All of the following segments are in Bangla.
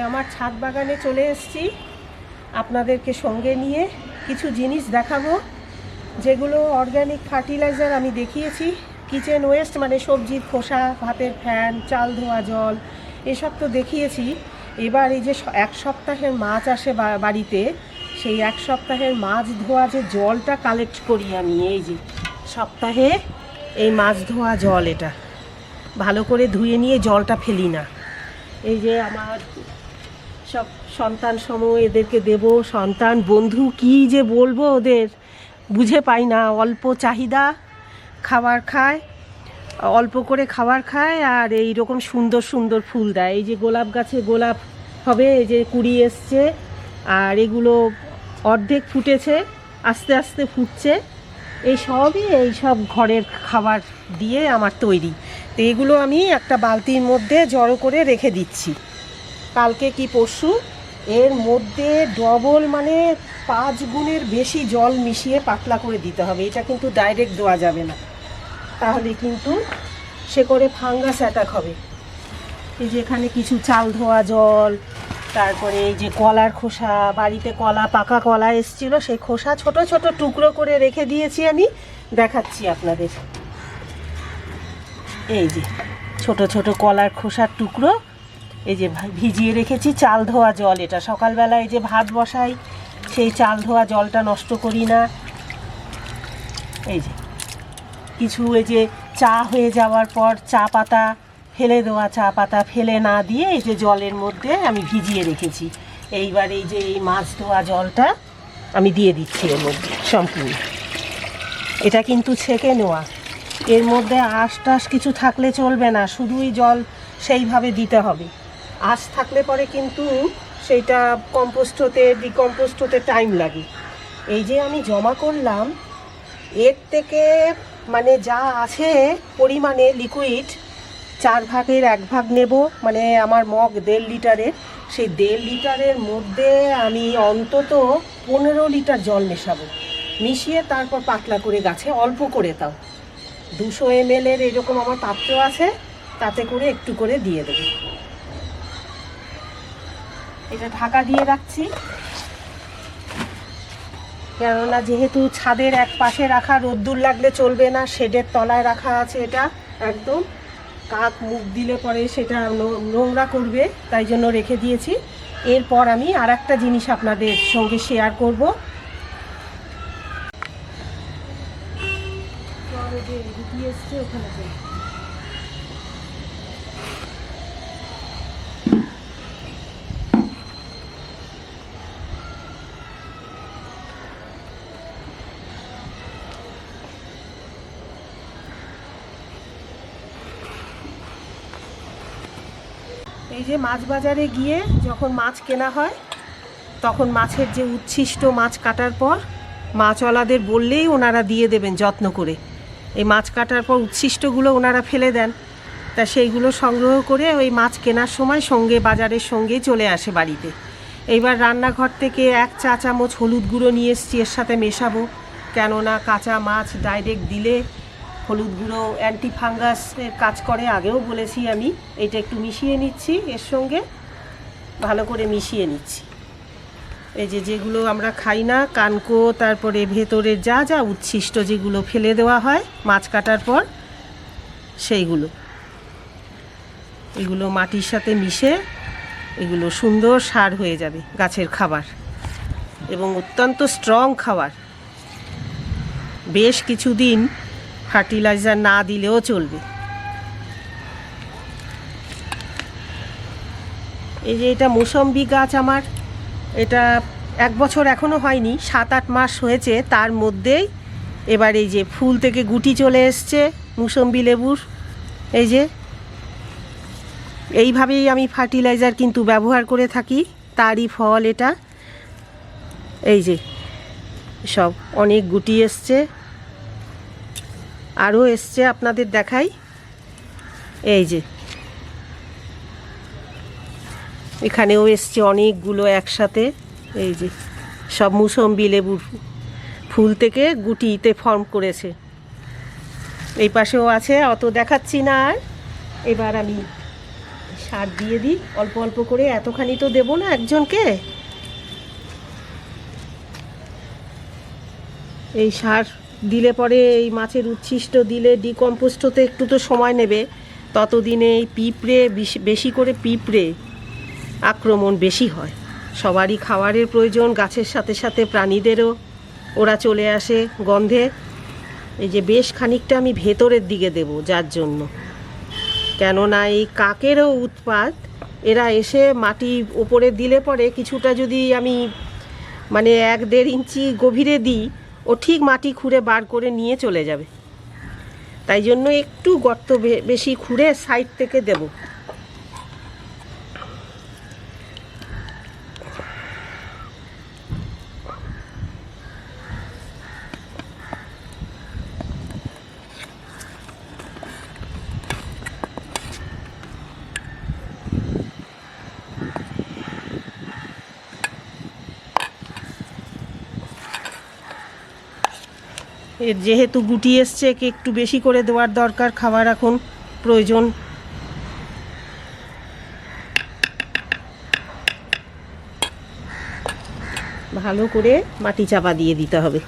আমার ছাদ বাগানে চলে এসেছি আপনাদেরকে সঙ্গে নিয়ে কিছু জিনিস দেখাবো যেগুলো অর্গানিক ফার্টিলাইজার আমি দেখিয়েছি। কিচেন ওয়েস্ট মানে সবজির খোসা, ভাতের ফ্যান, চাল ধোয়া জল, এসব তো দেখিয়েছি। এবার এই যে এক সপ্তাহের মাছ আসে বাড়িতে, সেই এক সপ্তাহের মাছ ধোয়া যে জলটা কালেক্ট করি আমি, এই যে সপ্তাহে এই মাছ ধোয়া জল, এটা ভালো করে ধুয়ে নিয়ে জলটা ফেলি না। এই যে আমার সব সন্তান সময় এদেরকে দেব, সন্তান বন্ধু কি যে বলবো, ওদের বুঝে পাই না। অল্প চাহিদা খাবার খায়, অল্প করে খাবার খায়, আর এই রকম সুন্দর সুন্দর ফুল দেয়। এই যে গোলাপ গাছে গোলাপ হবে, এই যে কুড়ি এসছে, আর এগুলো অর্ধেক ফুটেছে, আস্তে আস্তে ফুটছে। এই সবই এই সব ঘরের খাবার দিয়ে আমার তৈরি। তো এগুলো আমি একটা বালতির মধ্যে জড়ো করে রেখে দিচ্ছি। কালকে কি পরশু এর মধ্যে ডবল মানে 5 গুণের বেশি জল মিশিয়ে পাতলা করে দিতে হবে। এটা কিন্তু ডাইরেক্ট দেওয়া যাবে না, তাহলে কিন্তু সে করে ফাঙ্গাস অ্যাটাক হবে। এই যে এখানে কিছু চাল ধোয়া জল, তারপরে এই যে কলার খোসা, বাড়িতে কলা, পাকা কলা এসেছিলো, সেই খোসা ছোট ছোট টুকরো করে রেখে দিয়েছি আমি, দেখাচ্ছি আপনাদের। এই যে ছোট ছোট কলার খোসার টুকরো, এই যে ভিজিয়ে রেখেছি চাল ধোয়া জল। এটা সকালবেলা এই যে ভাত বসাই, সেই চাল ধোয়া জলটা নষ্ট করি না। এই যে কিছু এই যে চা হয়ে যাওয়ার পর চা পাতা ফেলে দেওয়া, চা পাতা ফেলে না দিয়ে এই যে জলের মধ্যে আমি ভিজিয়ে রেখেছি। এইবার এই যে এই মাছ ধোয়া জলটা আমি দিয়ে দিচ্ছি এর মধ্যে সম্পূর্ণ। এটা কিন্তু ছেঁকে নেওয়া, এর মধ্যে আঁশ টাশ কিছু থাকলে চলবে না, শুধুই জল সেইভাবে দিতে হবে। আঁশ থাকলে পরে কিন্তু সেইটা কম্পোস্ট হতে, ডিকম্পোস্ট হতে টাইম লাগে। এই যে আমি জমা করলাম, এর থেকে মানে যা আছে পরিমাণে লিকুইড 4 ভাগের 1 ভাগ নেব, মানে আমার মগ 1.5 লিটারের, সেই 1.5 লিটারের মধ্যে আমি অন্তত 15 লিটার জল মেশাবো। মিশিয়ে তারপর পাতলা করে গাছে অল্প করে, তাও 200 ml এরকম আমার পাত্র আছে, তাতে করে একটু করে দিয়ে দেবো। এটা ঢাকা দিয়ে রাখছি, কেননা যেহেতু ছাদের এক পাশে রাখা, রোদ্দুর লাগলে চলবে না, শেডের তলায় রাখা আছে। এটা একদম কাক মুখ দিলে পরে সেটা নোংরা করবে, তাই জন্য রেখে দিয়েছি। এরপর আমি আর একটা জিনিস আপনাদের সঙ্গে শেয়ার করব। এই যে মাছ বাজারে গিয়ে যখন মাছ কেনা হয়, তখন মাছের যে উচ্ছিষ্ট, মাছ কাটার পর মাছওয়ালাদের বললেই ওনারা দিয়ে দেবেন যত্ন করে। এই মাছ কাটার পর উচ্ছিষ্টগুলো ওনারা ফেলে দেন, তা সেইগুলো সংগ্রহ করে ওই মাছ কেনার সময় সঙ্গে বাজারের সঙ্গেই চলে আসে বাড়িতে। এইবার রান্নাঘর থেকে 1 চা চামচ হলুদ গুঁড়ো নিয়ে এসছি, এর সাথে মেশাবো, কেননা কাঁচা মাছ ডাইরেক্ট দিলে হলুদ গুঁড়ো অ্যান্টি ফাঙ্গাসের কাজ করে, আগেও বলেছি আমি। এটা একটু মিশিয়ে নিচ্ছি, এর সঙ্গে ভালো করে মিশিয়ে নিচ্ছি। এই যে যেগুলো আমরা খাই না, কানকো, তারপরে ভেতরের যা যা উচ্ছিষ্ট যেগুলো ফেলে দেওয়া হয় মাছ কাটার পর, সেইগুলো এগুলো মাটির সাথে মিশে এগুলো সুন্দর সার হয়ে যাবে গাছের খাবার, এবং অত্যন্ত স্ট্রং খাবার। বেশ কিছুদিন ফার্টিলাইজার না দিলেও চলবে। এই যে এটা মৌসম্বি গাছ আমার, এটা 1 বছর এখনও হয়নি, 7-8 মাস হয়েছে। তার মধ্যেই এবার এই যে ফুল থেকে গুটি চলে এসছে মৌসম্বি লেবুর। এই যে এইভাবেই আমি ফার্টিলাইজার কিন্তু ব্যবহার করে থাকি, তারই ফল এটা। এই যে সব অনেক গুটি এসছে, আরও এসছে, আপনাদের দেখাই। এই যে এখানেও এসছে অনেকগুলো একসাথে। এই যে সব মৌসম্বি লেবুর ফুল থেকে গুটিতে ফর্ম করেছে। এই পাশেও আছে, অত দেখাচ্ছি না আর। এবার আমি সার দিয়ে দিই অল্প অল্প করে, এতখানি তো দেবো না একজনকে। এই সার দিলে পরে এই মাছের উচ্ছিষ্ট দিলে ডিকম্পোস্ট হতে একটু তো সময় নেবে, ততদিনে এই পিঁপড়ে বেশি করে পিঁপড়ে আক্রমণ বেশি হয়। সবারই খাবারের প্রয়োজন, গাছের সাথে সাথে প্রাণীদেরও, ওরা চলে আসে গন্ধে। এই যে বেশ খানিকটা আমি ভেতরের দিকে দেব, যার জন্য কেননা এই কাকেরও উৎপাত, এরা এসে মাটি ওপরে দিলে পরে কিছুটা যদি আমি মানে 1-1.5 ইঞ্চি গভীরে দিই, ও ঠিক মাটি খুঁড়ে বার করে নিয়ে চলে যাবে। তাই জন্য একটু গর্ত বেশি খুঁড়ে সাইড থেকে দেব। এর যেহেতু গুটি এসছে, একে একটু বেশি করে দেওয়ার দরকার, খাবার এখন প্রয়োজন। ভালো করে মাটি চাপা দিয়ে দিতে হবে।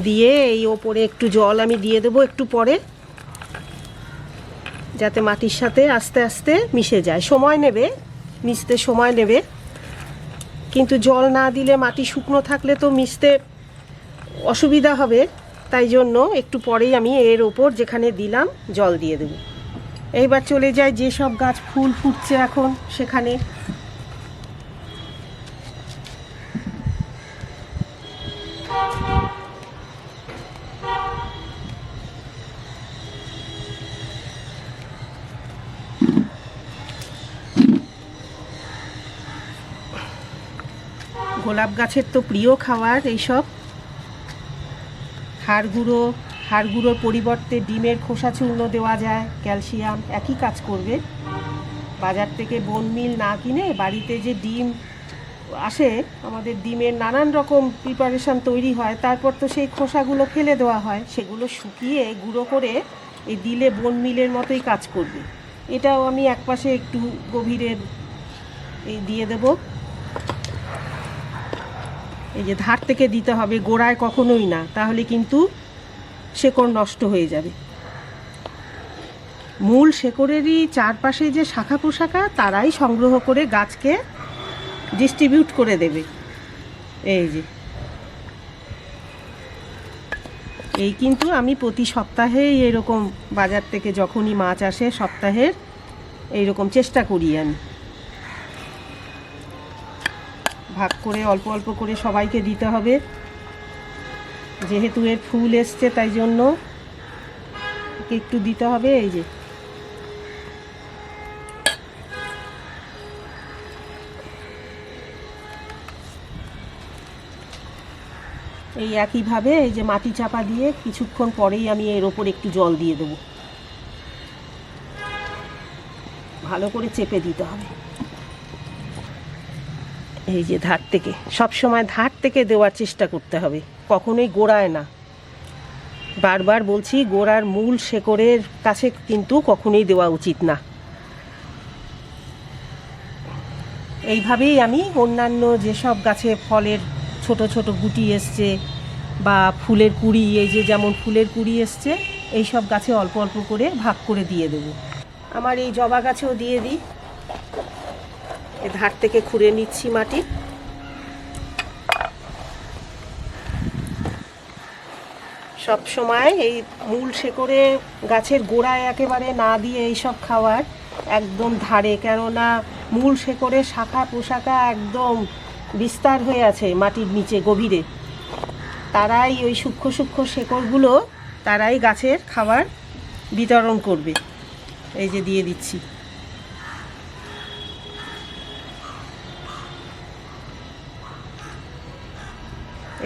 দিয়ে এই ওপরে একটু জল আমি দিয়ে দেবো একটু পরে, যাতে মাটির সাথে আস্তে আস্তে মিশে যায়। সময় নেবে, মিশতে সময় নেবে, কিন্তু জল না দিলে মাটি শুকনো থাকলে তো মিশতে অসুবিধা হবে। তাই জন্য একটু পরেই আমি এর ওপর যেখানে দিলাম জল দিয়ে দেব। এইবার চলে যায় যেসব গাছ ফুল ফুটছে এখন সেখানে। গোলাপ গাছের তো প্রিয় খাবার এইসব। হাড় গুঁড়োর পরিবর্তে ডিমের খোসা চূর্ণ দেওয়া যায়, ক্যালসিয়াম, একই কাজ করবে। বাজার থেকে বোন মিল না কিনে বাড়িতে যে ডিম আসে, আমাদের ডিমের নানান রকম প্রিপারেশান তৈরি হয়, তারপর তো সেই খোসাগুলো ফেলে দেওয়া হয়, সেগুলো শুকিয়ে গুঁড়ো করে এই দিলে বোন মিলের মতোই কাজ করবে। এটাও আমি একপাশে একটু গভীরের এই দিয়ে দেব। এই যে ধার থেকে দিতে হবে, গোড়ায় কখনোই না, তাহলে কিন্তু শেকড় নষ্ট হয়ে যাবে। মূল শেকড়েরই চারপাশে যে শাখা পোশাখা, তারাই সংগ্রহ করে গাছকে ডিস্ট্রিবিউট করে দেবে। এই যে এই কিন্তু আমি প্রতি সপ্তাহেই এরকম বাজার থেকে যখনই মাছ আসে সপ্তাহের এইরকম চেষ্টা করি আমি। ভাগ করে অল্প অল্প করে সবাইকে দিতে হবে, যেহেতু এর ফুল এসছে তাই জন্য একটু দিতে হবে। এই যে এই একইভাবে এই যে মাটি চাপা দিয়ে কিছুক্ষণ পরেই আমি এর ওপর একটু জল দিয়ে দেব। ভালো করে চেপে দিতে হবে। এই যে ধার থেকে, সব সময় ধার থেকে দেওয়ার চেষ্টা করতে হবে, কখনোই গোড়ায় না। বারবার বলছি, গোড়ার মূল শেকড়ের কাছে কিন্তু কখনোই দেওয়া উচিত না। এইভাবেই আমি অন্যান্য যেসব গাছে ফলের ছোট ছোট গুটি এসছে বা ফুলের কুঁড়ি, এই যে যেমন ফুলের কুঁড়ি এসছে, এই সব গাছে অল্প অল্প করে ভাগ করে দিয়ে দেব। আমার এই জবা গাছেও দিয়ে দিই। ধার থেকে খুঁড়ে নিচ্ছি মাটি। সব সময় এই মূল শেকড়ে গাছের গোড়ায় একেবারে না দিয়ে এইসব খাবার একদম ধারে, কেননা মূল শেকড়ে শাখা পোশাখা একদম বিস্তার হয়ে আছে মাটির নিচে গভীরে, তারাই ওই সূক্ষ্ম সূক্ষ্ম শেকড়গুলো তারাই গাছের খাবার বিতরণ করবে। এই যে দিয়ে দিচ্ছি।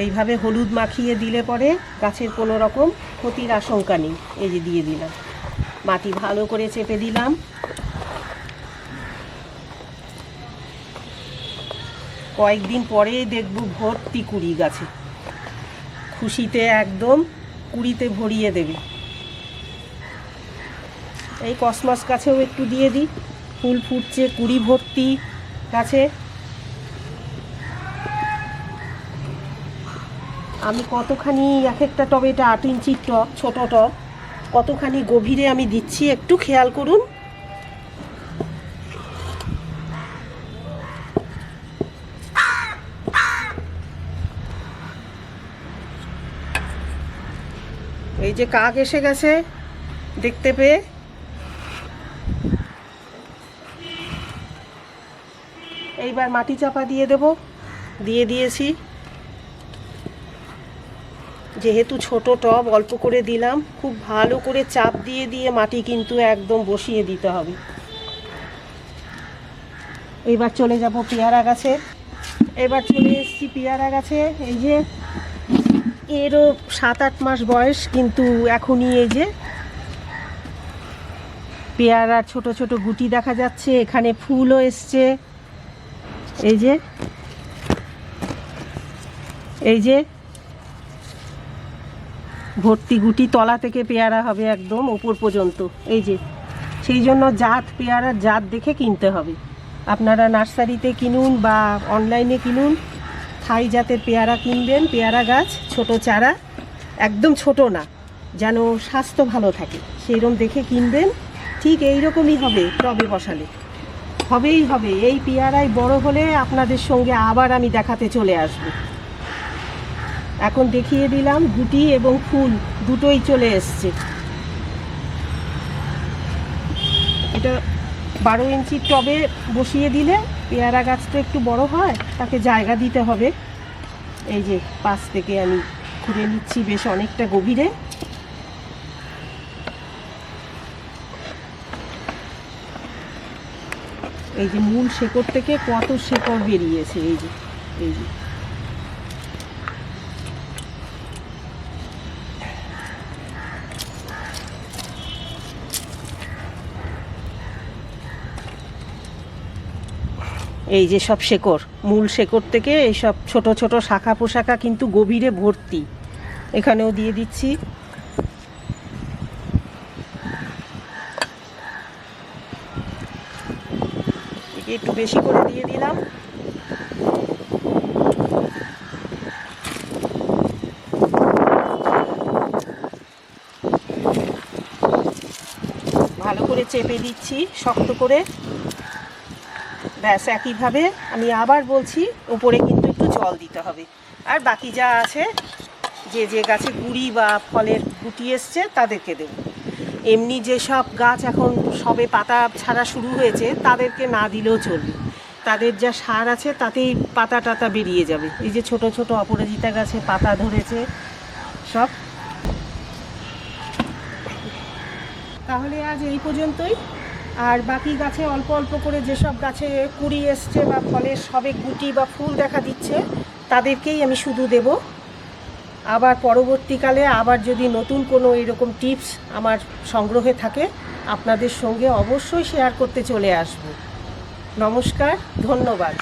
এইভাবে হলুদ মাখিয়ে দিলে পরে গাছের কোনো রকম ক্ষতির আশঙ্কা নেই। এই যে দিয়ে দিলাম, মাটি ভালো করে চেপে দিলাম। কয়েকদিন পরে দেখব ভর্তি কুড়ি গাছে, খুশিতে একদম কুড়িতে ভরিয়ে দেবে। এই কসমস গাছেও একটু দিয়ে দিই, ফুল ফুটছে, কুড়ি ভর্তি গাছে। আমি কতখানি এক একটা টবে, এটা 8 ইঞ্চির টব, ছোটো টব, কতখানি গভীরে আমি দিচ্ছি একটু খেয়াল করুন। এই যে কাক এসে গেছে দেখতে পেয়ে। এইবার মাটি চাপা দিয়ে দেব, দিয়ে দিয়েছি। যেহেতু ছোট টব অল্প করে দিলাম, খুব ভালো করে চাপ দিয়ে দিয়ে মাটি কিন্তু একদম বসিয়ে দিতে হবে। এবার চলে যাব পেয়ারা গাছে। এবার চলে এসেছি পেয়ারা গাছে। এই যে এরও 7-8 মাস বয়স, কিন্তু এখনই এই যে পেয়ারার ছোট ছোট গুটি দেখা যাচ্ছে, এখানে ফুলও এসছে। এই যে ভর্তি গুটি, তলা থেকে পেয়ারা হবে একদম উপর পর্যন্ত। এই যে সেই জন্য পেয়ারার জাত দেখে কিনতে হবে। আপনারা নার্সারিতে কিনুন বা অনলাইনে কিনুন, থাই জাতের পেয়ারা কিনবেন। পেয়ারা গাছ ছোট চারা, একদম ছোট না, যেন স্বাস্থ্য ভালো থাকে সেইরকম দেখে কিনবেন। ঠিক এইরকমই হবে টবে বসালে, হবেই হবে। এই পেয়ারাই বড় হলে আপনাদের সঙ্গে আবার আমি দেখাতে চলে আসব। এখন দেখিয়ে দিলাম, গুটি এবং ফুল দুটোই চলে এসছে। এটা 12 ইঞ্চির টবে বসিয়ে দিলে পেয়ারা গাছটা একটু বড় হয়, তাকে জায়গা দিতে হবে। এই যে পাশ থেকে আমি ঘুরে নিচ্ছি বেশ অনেকটা গভীরে। এই যে মূল শেকড় থেকে কত শেকড় বেরিয়েছে। এই যে এই যে সব শেকড়, মূল শেকড় থেকে এইসব ছোট ছোট শাখা পোশাখা কিন্তু গভীরে ভর্তি। এখানেও দিয়ে দিচ্ছি। একটু বেশি করে দিয়ে দিলাম। ভালো করে চেপে দিচ্ছি শক্ত করে। ব্যাস একইভাবে আমি আবার বলছি, উপরে কিন্তু একটু জল দিতে হবে। আর বাকি যা আছে, যে গাছে কুড়ি বা ফলের গুটি এসছে তাদেরকে দেব। এমনি যেসব গাছ এখন সবে পাতা ছাড়া শুরু হয়েছে তাদেরকে না দিলেও চলবে। তাদের যা সার আছে তাতেই পাতা টাতা বেরিয়ে যাবে। এই যে ছোট ছোট অপরাজিতা গাছে পাতা ধরেছে সব। তাহলে আজ এই পর্যন্তই। আর বাকি গাছে অল্প অল্প করে যেসব গাছে কুড়ি এসছে বা ফলের সবে গুটি বা ফুল দেখা দিচ্ছে তাদেরকেই আমি শুধু দেব। আবার পরবর্তীকালে আবার যদি নতুন কোনো এরকম টিপস আমার সংগ্রহে থাকে আপনাদের সঙ্গে অবশ্যই শেয়ার করতে চলে আসব। নমস্কার, ধন্যবাদ।